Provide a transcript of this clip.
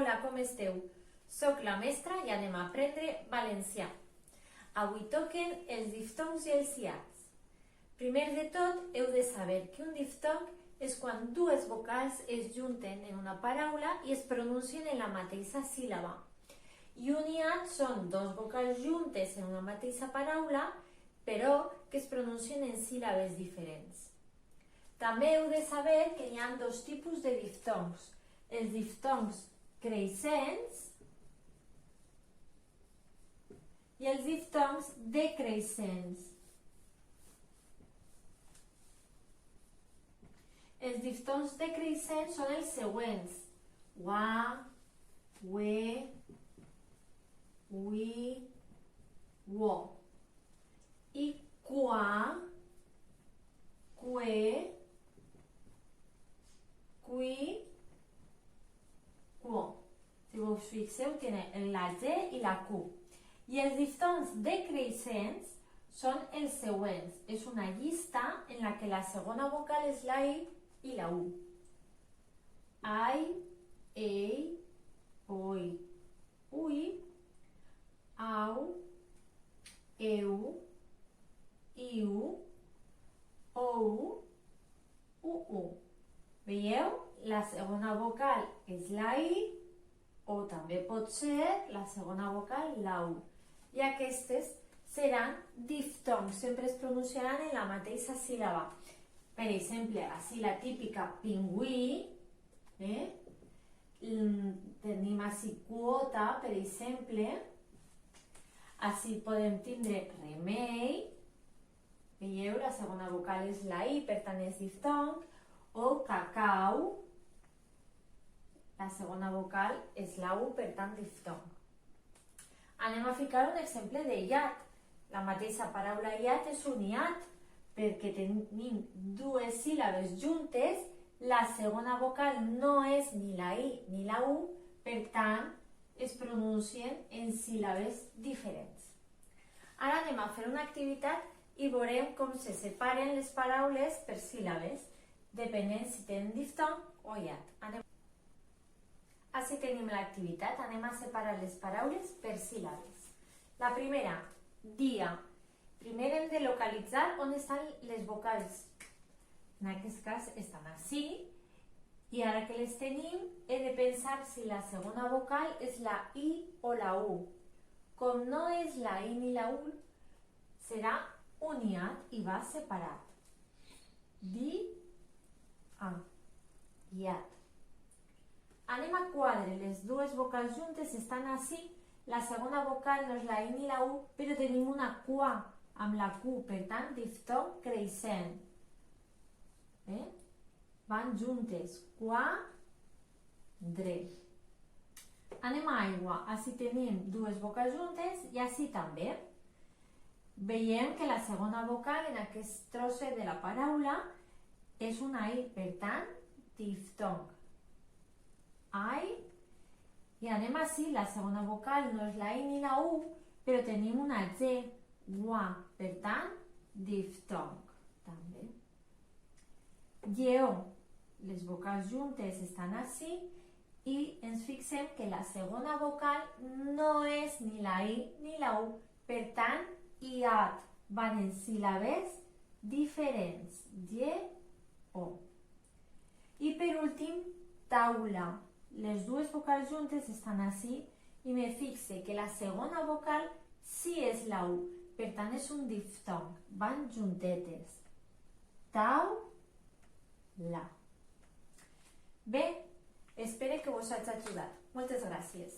Hola, com esteu? Soc la mestra i anem a aprendre valencià. Avui toquen els diftongs i els hiats. Primer de tot, heu de saber que un diftong és quan dues vocals es junten en una paraula i es pronuncien en la mateixa síl·laba. I un hiat són dos vocals juntes en una mateixa paraula, però que es pronuncien en síl·labes diferents. També heu de saber que hi ha dos tipus de diftongs. Els diftongs creixents i els diftongs decreixents. Els diftongs decreixents són els següents: wa, we, wi, wo. I qua, que, qui, quo. Si us fixeu, tenen la G i la Q. I els diftongs decreixents són els següents. És una llista en la que la segona vocal és la I i la U. Ai, ei, oi, ui, au, eu, iu, ou, uu. Veieu? La segona vocal és la I o també pot ser la segona vocal la U. I aquestes seran diftongs, sempre es pronunciaran en la mateixa síl·laba. Per exemple, així la típica pingüí, tenim així quota, per exemple. Així podem tindre remei, veieu, la segona vocal és la I, per tant és diftong, o cacau, la segona vocal és la U, per tant diftong. Anem a ficar un exemple de hiat. La mateixa paraula hiat és un hiat, perquè tenim dues síl·labes juntes, la segona vocal no és ni la I ni la U, per tant es pronuncien en síl·labes diferents. Ara anem a fer una activitat i veurem com se separen les paraules per síl·labes, depenent si tenen diftong o hiat. Així tenim l'activitat, anem a separar les paraules per síl·labes. La primera, dia. Primer hem de localitzar on estan les vocals. En aquest cas estan així, i ara que les tenim, he de pensar si la segona vocal és la I o la U. Com no és la I ni la U, serà un hiat i va separat. Hiat. Anem a quadre. Les dues vocals juntes estan així. La segona vocal no és la I ni la U, però tenim una qua amb la Q, per tant, diftong creixent. Van juntes. Quadre. Anem a aigua. Així tenim dues vocals juntes i així també. Veiem que la segona vocal en aquest trosset de la paraula és una I, per tant, diftong. Ai. I anem així, la segona vocal no és la I ni la U, però tenim una G, gua, per tant, diftong, també. Lleó, les vocals juntes estan així i ens fixem que la segona vocal no és ni la I ni la U, per tant, hiat, van en síl·labes diferents, Lleó. I per últim, taula. Les dues vocals juntes estan així i me fixe que la segona vocal sí és la U, per tant és un diftong, van juntetes. Taula. Bé, espero que vos hagi ajudat. Moltes gràcies.